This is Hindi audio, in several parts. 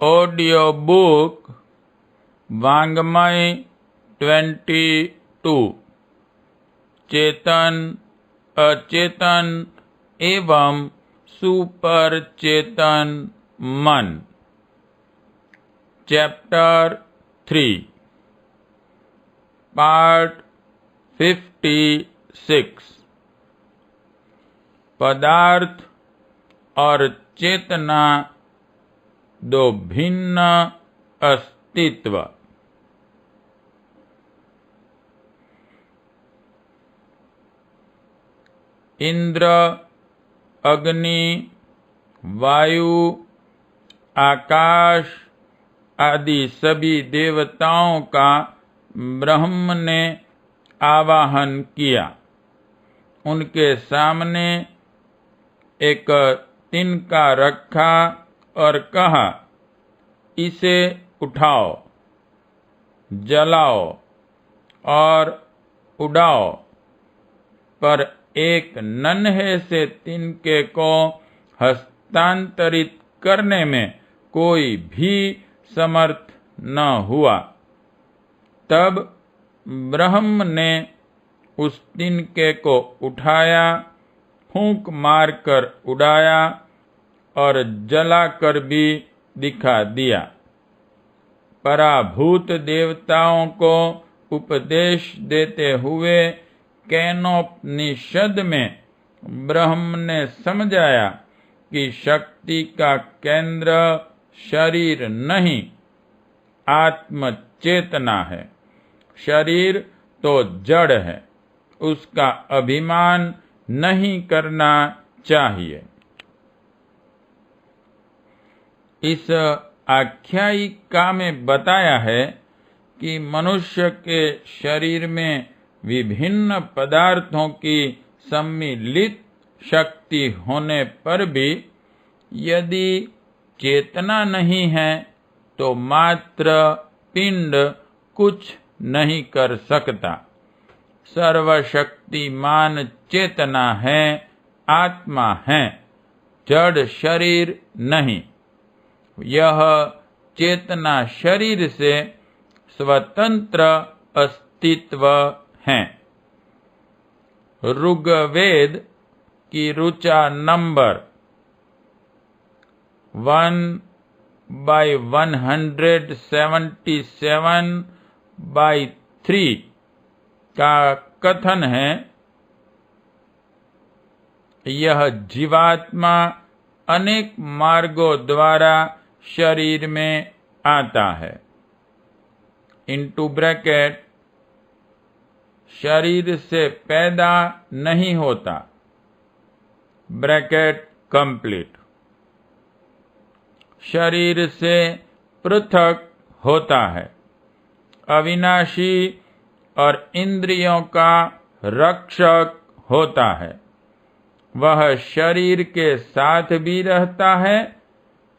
ऑडियो बुक वाङ्मय 22 चेतन, अचेतन एवं सुपर चेतन मन। Chapter 3 part 56। पदार्थ और चेतना दो भिन्न अस्तित्व। इंद्र, अग्नि, वायु, आकाश आदि सभी देवताओं का ब्रह्म ने आवाहन किया। उनके सामने एक तिनका रखा और कहा, इसे उठाओ, जलाओ और उड़ाओ। पर एक नन्हे से तिनके को हस्तांतरित करने में कोई भी समर्थ न हुआ। तब ब्रह्म ने उस तिनके को उठाया, फूंक मारकर उड़ाया और जलाकर भी दिखा दिया। पराभूत देवताओं को उपदेश देते हुए केनोपनिषद में ब्रह्म ने समझाया कि शक्ति का केंद्र शरीर नहीं, आत्म चेतना है। शरीर तो जड़ है, उसका अभिमान नहीं करना चाहिए। इस आख्यायिका में बताया है कि मनुष्य के शरीर में विभिन्न पदार्थों की सम्मिलित शक्ति होने पर भी यदि चेतना नहीं है तो मात्र पिंड कुछ नहीं कर सकता। सर्वशक्तिमान चेतना है, आत्मा है, जड़ शरीर नहीं। यह चेतना शरीर से स्वतंत्र अस्तित्व है। ऋग्वेद की ऋचा नंबर 1/177/3 का कथन है, यह जीवात्मा अनेक मार्गों द्वारा शरीर में आता है। इंटू ब्रैकेट, शरीर से पैदा नहीं होता, ब्रैकेट कंप्लीट। शरीर से पृथक होता है, अविनाशी और इंद्रियों का रक्षक होता है। वह शरीर के साथ भी रहता है,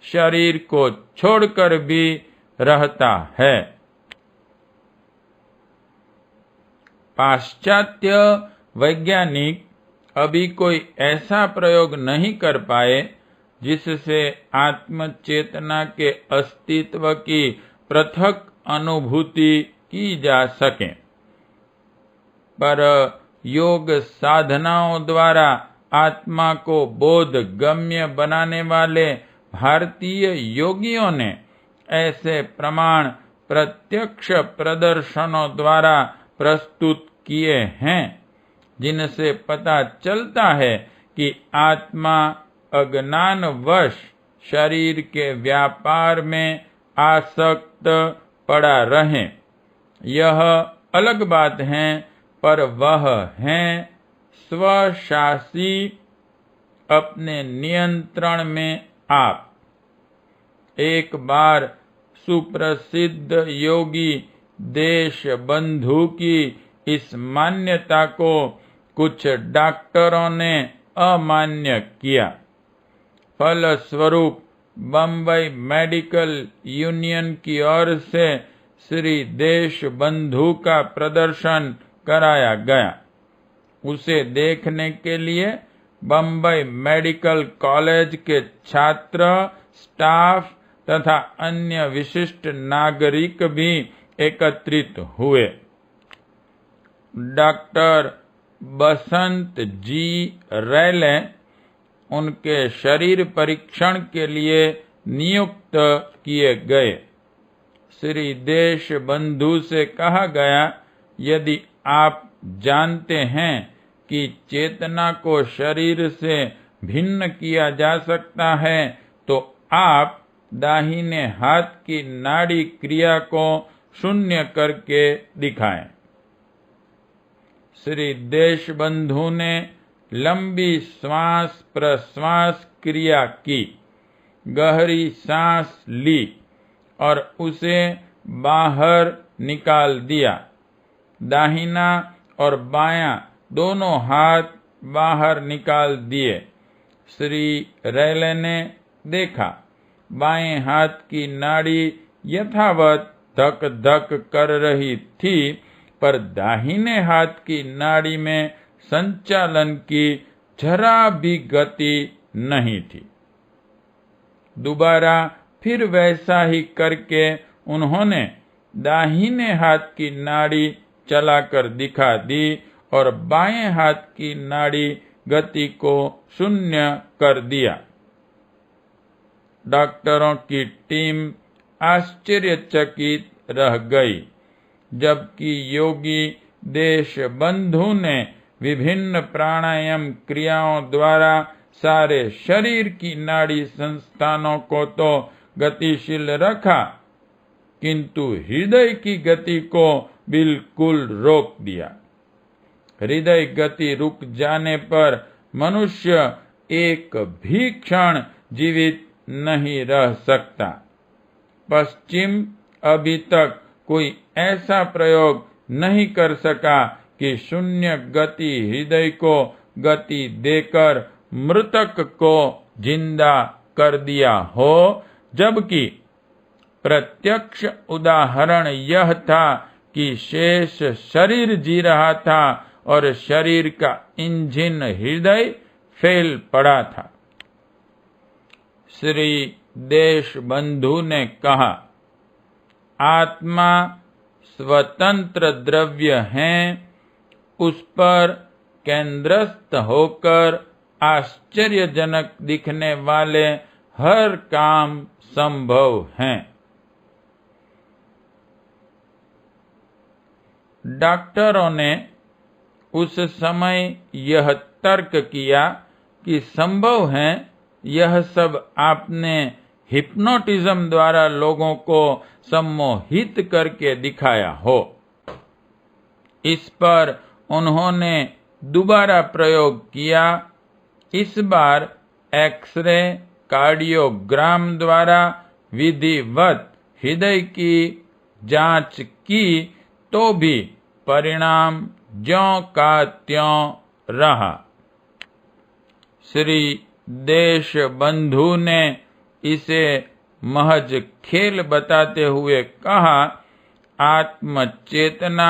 शरीर को छोड़कर भी रहता है। पाश्चात्य वैज्ञानिक अभी कोई ऐसा प्रयोग नहीं कर पाए जिससे आत्मचेतना के अस्तित्व की पृथक अनुभूति की जा सके। पर योग साधनाओं द्वारा आत्मा को बोध गम्य बनाने वाले भारतीय योगियों ने ऐसे प्रमाण प्रत्यक्ष प्रदर्शनों द्वारा प्रस्तुत किए हैं, जिनसे पता चलता है कि आत्मा अज्ञानवश शरीर के व्यापार में आसक्त पड़ा रहे। यह अलग बात है, पर वह है स्वशासी, अपने नियंत्रण में आप। एक बार सुप्रसिद्ध योगी देशबंधु की इस मान्यता को कुछ डॉक्टरों ने अमान्य किया। फलस्वरूप बम्बई मेडिकल यूनियन की ओर से श्री देशबंधु का प्रदर्शन कराया गया। उसे देखने के लिए बम्बई मेडिकल कॉलेज के छात्र, स्टाफ तथा अन्य विशिष्ट नागरिक भी एकत्रित हुए। डॉक्टर बसंत जी रैले उनके शरीर परीक्षण के लिए नियुक्त किए गए। श्री देशबंधु से कहा गया, यदि आप जानते हैं कि चेतना को शरीर से भिन्न किया जा सकता है, तो आप दाहिने हाथ की नाड़ी क्रिया को शून्य करके दिखाएं। श्री देशबंधु ने लंबी श्वास प्रश्वास क्रिया की, गहरी सांस ली और उसे बाहर निकाल दिया। दाहिना और बायां दोनों हाथ बाहर निकाल दिए। श्री रैले ने देखा, बाएं हाथ की नाड़ी यथावत धक धक कर रही थी, पर दाहिने हाथ की नाड़ी में संचालन की जरा भी गति नहीं थी। दोबारा फिर वैसा ही करके उन्होंने दाहिने हाथ की नाड़ी चलाकर दिखा दी और बाएं हाथ की नाड़ी गति को शून्य कर दिया। डॉक्टरों की टीम आश्चर्यचकित रह गई, जबकि योगी देशबंधु ने विभिन्न प्राणायाम क्रियाओं द्वारा सारे शरीर की नाड़ी संस्थानों को तो गतिशील रखा, किंतु हृदय की गति को बिल्कुल रोक दिया। हृदय गति रुक जाने पर मनुष्य एक भी क्षण जीवित नहीं रह सकता। पश्चिम अभी तक कोई ऐसा प्रयोग नहीं कर सका कि शून्य गति हृदय को गति देकर मृतक को जिंदा कर दिया हो, जबकि प्रत्यक्ष उदाहरण यह था कि शेष शरीर जी रहा था और शरीर का इंजन हृदय फेल पड़ा था। श्री देशबंधु ने कहा, आत्मा स्वतंत्र द्रव्य है, उस पर केंद्रस्थ होकर आश्चर्यजनक दिखने वाले हर काम संभव हैं। डॉक्टरों ने उस समय यह तर्क किया कि संभव है यह सब आपने हिप्नोटिज्म द्वारा लोगों को सम्मोहित करके दिखाया हो। इस पर उन्होंने दोबारा प्रयोग किया। इस बार एक्सरे कार्डियोग्राम द्वारा विधिवत हृदय की जांच की तो भी परिणाम ज्यों का त्यों रहा। श्री देशबंधु ने इसे महज खेल बताते हुए कहा, आत्मचेतना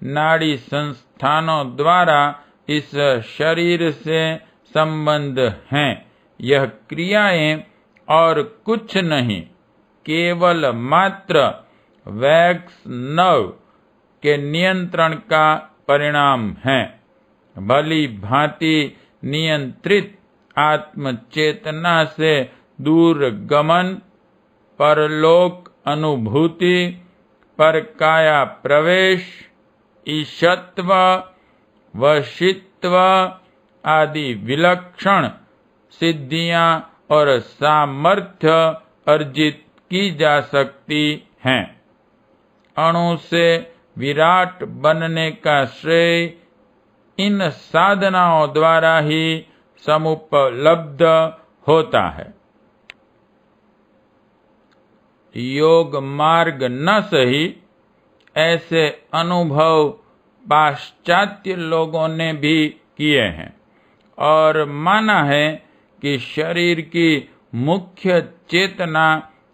नाड़ी संस्थानों द्वारा इस शरीर से संबंध हैं। यह क्रियाएं और कुछ नहीं, केवल मात्र वैक्स नर्व के नियंत्रण का परिणाम है। भली भांति नियंत्रित आत्मचेतना से दूर गमन, परलोक अनुभूति, परकाया प्रवेश, ईशत्व, वशित्व आदि विलक्षण सिद्धियां और सामर्थ्य अर्जित की जा सकती हैं। अणु से विराट बनने का श्रेय इन साधनाओं द्वारा ही समुपलब्ध होता है। योग मार्ग न सही, ऐसे अनुभव पाश्चात्य लोगों ने भी किए हैं और माना है कि शरीर की मुख्य चेतना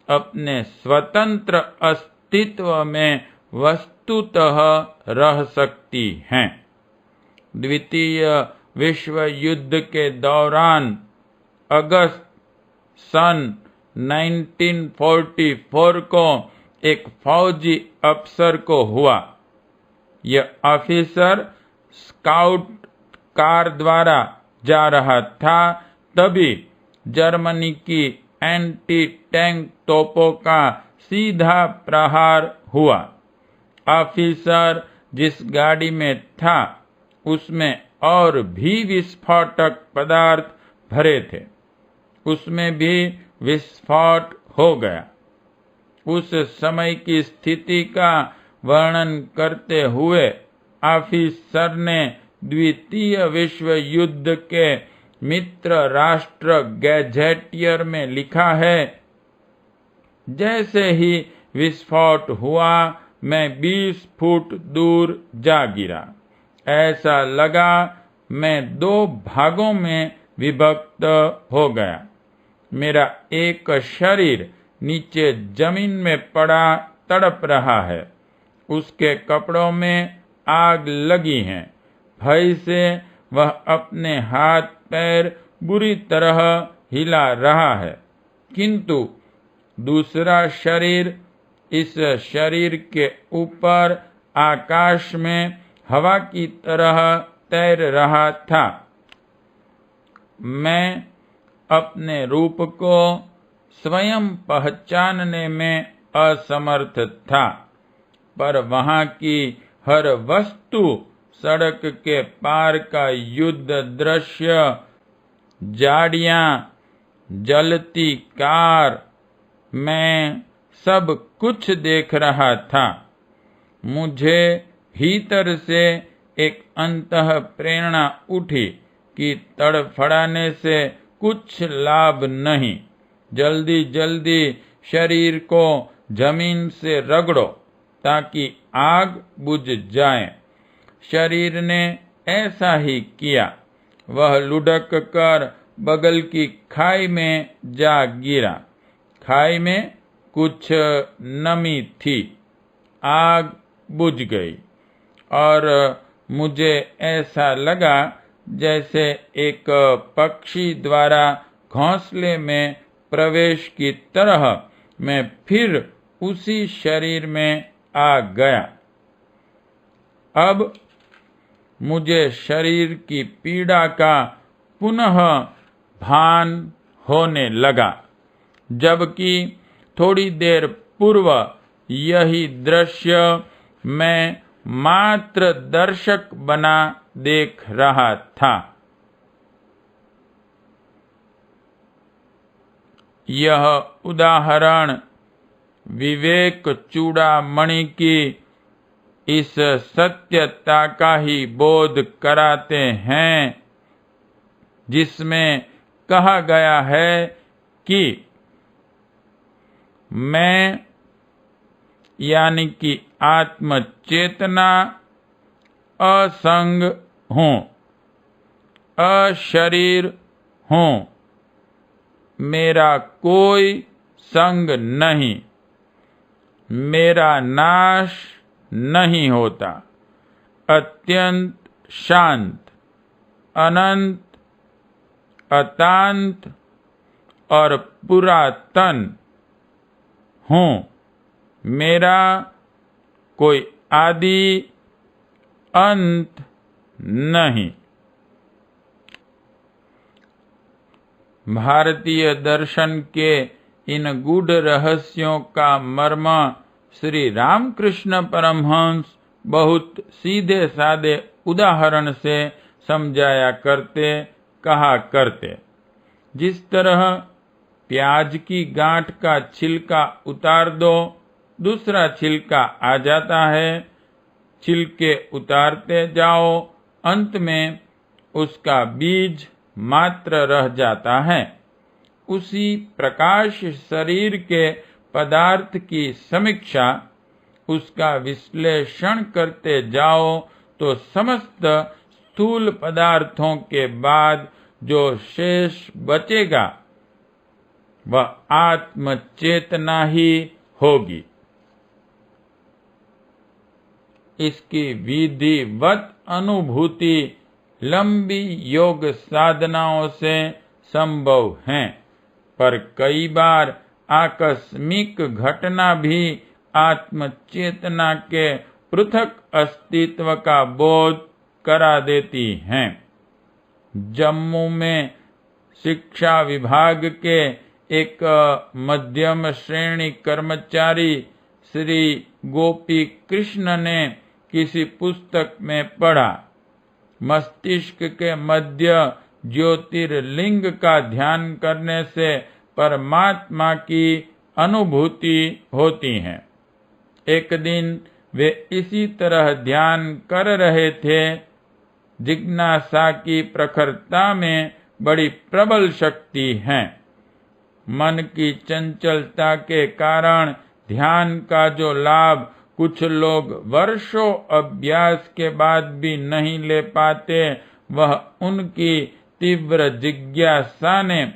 अपने स्वतंत्र अस्तित्व में वस्तुतः रह सकती हैं। द्वितीय विश्व युद्ध के दौरान अगस्त सन 1944 को एक फौजी अफसर को हुआ। यह ऑफिसर स्काउट कार द्वारा जा रहा था, तभी जर्मनी की एंटी टैंक तोपों का सीधा प्रहार हुआ। ऑफिसर जिस गाड़ी में था उसमें और भी विस्फोटक पदार्थ भरे थे, उसमें भी विस्फोट हो गया। उस समय की स्थिति का वर्णन करते हुए ऑफिसर ने द्वितीय विश्व युद्ध के मित्र राष्ट्र गैजेटियर में लिखा है, जैसे ही विस्फोट हुआ मैं 20 फुट दूर जा गिरा। ऐसा लगा मैं 2 भागों में विभक्त हो गया। मेरा एक शरीर नीचे जमीन में पड़ा तड़प रहा है, उसके कपड़ों में आग लगी है। भय से वह अपने हाथ पैर बुरी तरह हिला रहा है, किंतु दूसरा शरीर इस शरीर के ऊपर आकाश में हवा की तरह तैर रहा था। मैं अपने रूप को स्वयं पहचानने में असमर्थ था, पर वहां की हर वस्तु, सड़क के पार का युद्ध दृश्य, झाड़ियां, जलती कार, मैं सब कुछ देख रहा था। मुझे भीतर से एक अंतः प्रेरणा उठी कि तड़फड़ाने से कुछ लाभ नहीं, जल्दी जल्दी शरीर को जमीन से रगड़ो ताकि आग बुझ जाए। शरीर ने ऐसा ही किया। वह लुढ़क कर बगल की खाई में जा गिरा। खाई में कुछ नमी थी। आग बुझ गई और मुझे ऐसा लगा जैसे एक पक्षी द्वारा घोंसले में प्रवेश की तरह मैं फिर उसी शरीर में आ गया। अब मुझे शरीर की पीड़ा का पुनः भान होने लगा, जबकि थोड़ी देर पूर्व यही दृश्य मैं मात्र दर्शक बना देख रहा था। यह उदाहरण विवेक चूड़ामणि की इस सत्यता का ही बोध कराते हैं, जिसमें कहा गया है कि मैं यानी कि आत्म चेतना असंग हूँ, अशरीर हूँ, मेरा कोई संग नहीं, मेरा नाश नहीं होता, अत्यंत शांत, अनंत, अतांत और पुरातन हूँ। मेरा कोई आदि अंत नहीं। भारतीय दर्शन के इन गूढ़ रहस्यों का मर्म श्री रामकृष्ण परमहंस बहुत सीधे सादे उदाहरण से समझाया करते, कहा करते। जिस तरह प्याज की गांठ का छिलका उतार दो, दूसरा छिलका आ जाता है, छिलके उतारते जाओ, अंत में उसका बीज मात्र रह जाता है। उसी प्रकाश शरीर के पदार्थ की समीक्षा, उसका विश्लेषण करते जाओ तो समस्त स्थूल पदार्थों के बाद जो शेष बचेगा वह आत्म चेतना ही होगी। इसकी विधिवत अनुभूति लंबी योग साधनाओं से संभव है, पर कई बार आकस्मिक घटना भी आत्म चेतना के पृथक अस्तित्व का बोध करा देती हैं। जम्मू में शिक्षा विभाग के एक मध्यम श्रेणी कर्मचारी श्री गोपी कृष्ण ने किसी पुस्तक में पढ़ा, मस्तिष्क के मध्य ज्योतिर्लिंग का ध्यान करने से परमात्मा की अनुभूति होती है। एक दिन वे इसी तरह ध्यान कर रहे थे। जिज्ञासा की प्रखरता में बड़ी प्रबल शक्ति है। मन की चंचलता के कारण ध्यान का जो लाभ कुछ लोग वर्षों अभ्यास के बाद भी नहीं ले पाते, वह उनकी तीव्र जिज्ञासा ने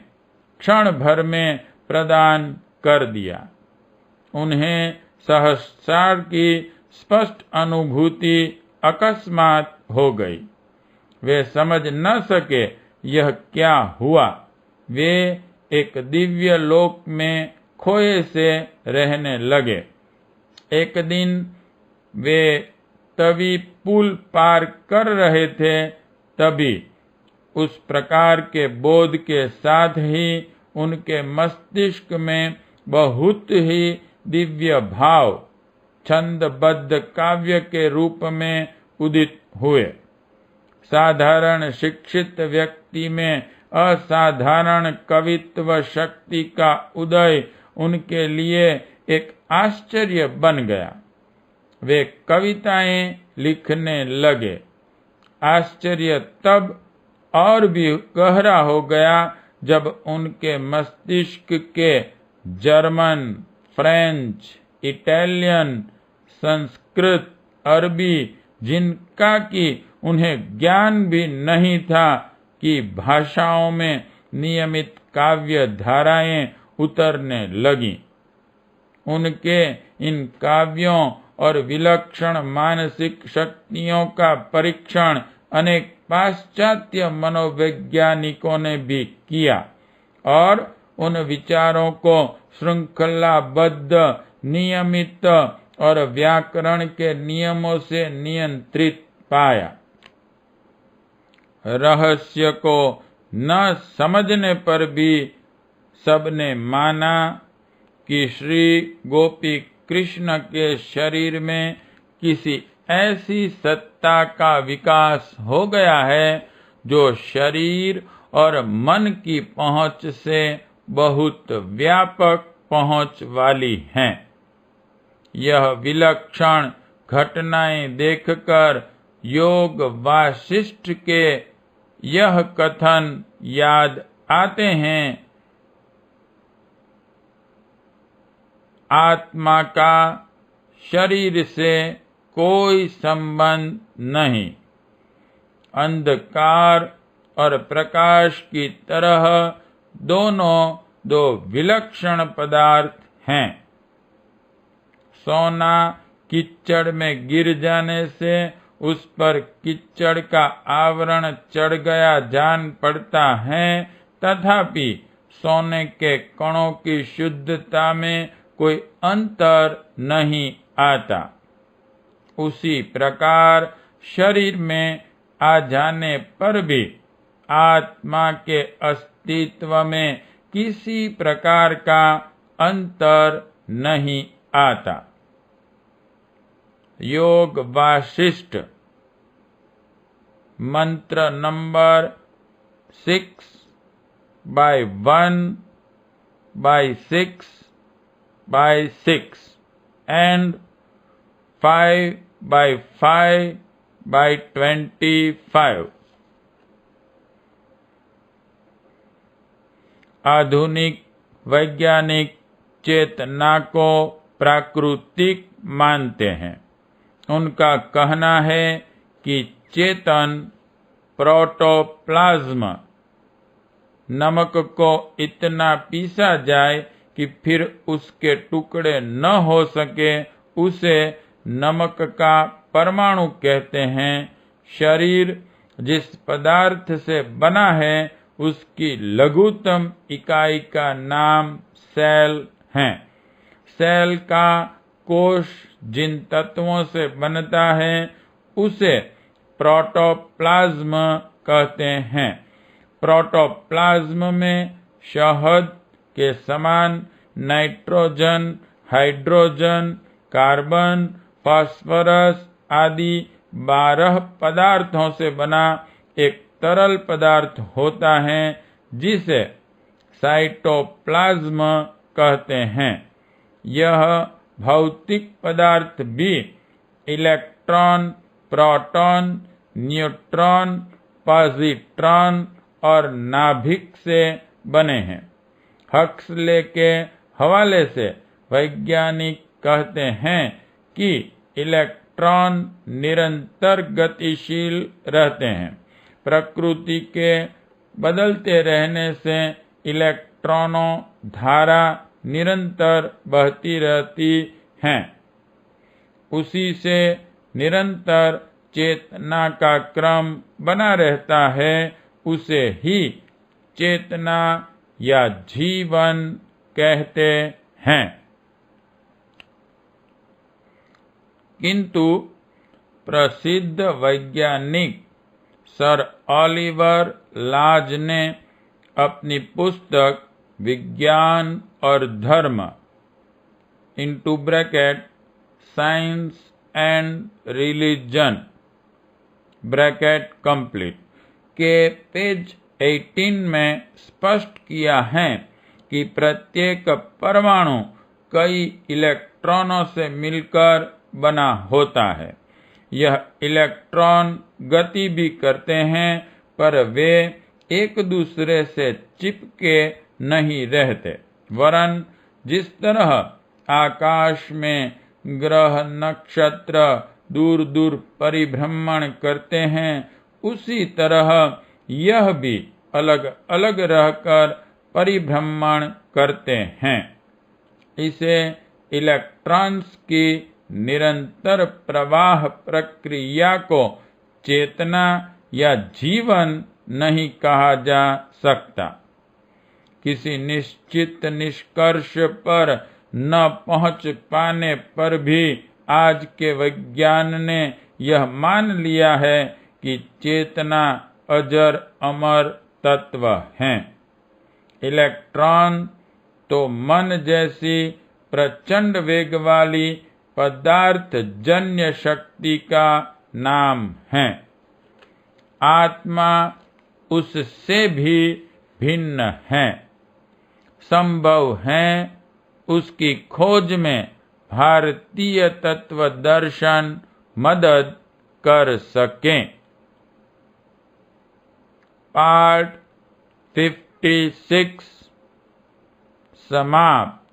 क्षण भर में प्रदान कर दिया। उन्हें सहस्रार की स्पष्ट अनुभूति अकस्मात हो गई। वे समझ न सके यह क्या हुआ। वे एक दिव्य लोक में खोए से रहने लगे। एक दिन वे तभी पुल पार कर रहे थे, तभी उस प्रकार के बोध के साथ ही उनके मस्तिष्क में बहुत ही दिव्य भाव छंदबद्ध काव्य के रूप में उदित हुए। साधारण शिक्षित व्यक्ति में असाधारण कवित्व शक्ति का उदय उनके लिए एक आश्चर्य बन गया। वे कविताएं लिखने लगे। आश्चर्य तब और भी गहरा हो गया जब उनके मस्तिष्क के जर्मन, फ्रेंच, इटालियन, संस्कृत, अरबी, जिनका कि उन्हें ज्ञान भी नहीं था कि भाषाओं में नियमित काव्य धाराएं उतरने लगीं। उनके इन काव्यों और विलक्षण मानसिक शक्तियों का परीक्षण अनेक पाश्चात्य मनोवैज्ञानिकों ने भी किया और उन विचारों को श्रृंखलाबद्ध, नियमित और व्याकरण के नियमों से नियंत्रित पाया। रहस्य को न समझने पर भी सबने माना कि श्री गोपी कृष्ण के शरीर में किसी ऐसी सत्ता का विकास हो गया है जो शरीर और मन की पहुंच से बहुत व्यापक पहुंच वाली हैं। यह विलक्षण घटनाएं देखकर योग वासिष्ठ के यह कथन याद आते हैं, आत्मा का शरीर से कोई संबंध नहीं। अंधकार और प्रकाश की तरह दोनों दो विलक्षण पदार्थ हैं। सोना कीचड़ में गिर जाने से उस पर कीचड़ का आवरण चढ़ गया जान पड़ता है, तथापि सोने के कणों की शुद्धता में कोई अंतर नहीं आता। उसी प्रकार शरीर में आ जाने पर भी आत्मा के अस्तित्व में किसी प्रकार का अंतर नहीं आता। योग वासिष्ठ मंत्र नंबर 6/1/6/6 and 5/5/25। आधुनिक वैज्ञानिक चेतना को प्राकृतिक मानते हैं। उनका कहना है कि चेतन प्रोटोप्लाज्म नमक को इतना पीसा जाए कि फिर उसके टुकड़े न हो सके, उसे नमक का परमाणु कहते हैं। शरीर जिस पदार्थ से बना है उसकी लघुतम इकाई का नाम सेल हैं। सेल का कोश जिन तत्वों से बनता है उसे प्रोटोप्लाज्म कहते हैं। प्रोटोप्लाज्म में शहद के समान नाइट्रोजन, हाइड्रोजन, कार्बन, फास्फोरस आदि 12 पदार्थों से बना एक तरल पदार्थ होता है जिसे साइटोप्लाज्म कहते हैं। यह भौतिक पदार्थ भी इलेक्ट्रॉन, प्रोटॉन, न्यूट्रॉन, पॉजिट्रॉन और नाभिक से बने हैं। हक्सले के हवाले से वैज्ञानिक कहते हैं कि इलेक्ट्रॉन निरंतर गतिशील रहते हैं। प्रकृति के बदलते रहने से इलेक्ट्रॉनों धारा निरंतर बहती रहती हैं। उसी से निरंतर चेतना का क्रम बना रहता है। उसे ही चेतना या जीवन कहते हैं। किंतु प्रसिद्ध वैज्ञानिक सर ऑलिवर लाज ने अपनी पुस्तक विज्ञान और धर्म (साइंस एंड रिलीजन) (कंप्लीट) के पेज 18 में स्पष्ट किया है कि प्रत्येक परमाणु कई इलेक्ट्रॉनों से मिलकर बना होता है। यह इलेक्ट्रॉन गति भी करते हैं पर वे एक दूसरे से चिपके नहीं रहते, वरन जिस तरह आकाश में ग्रह नक्षत्र दूर दूर परिभ्रमण करते हैं उसी तरह यह भी अलग अलग रहकर परिभ्रमण करते हैं। इसे इलेक्ट्रॉन्स की निरंतर प्रवाह प्रक्रिया को चेतना या जीवन नहीं कहा जा सकता। किसी निश्चित निष्कर्ष पर न पहुंच पाने पर भी आज के विज्ञान ने यह मान लिया है कि चेतना अजर अमर तत्व हैं। इलेक्ट्रॉन तो मन जैसी प्रचंड वेग वाली पदार्थ जन्य शक्ति का नाम है। आत्मा उससे भी भिन्न है। संभव है उसकी खोज में भारतीय तत्व दर्शन मदद कर सके। पार्ट 56 समाप्त।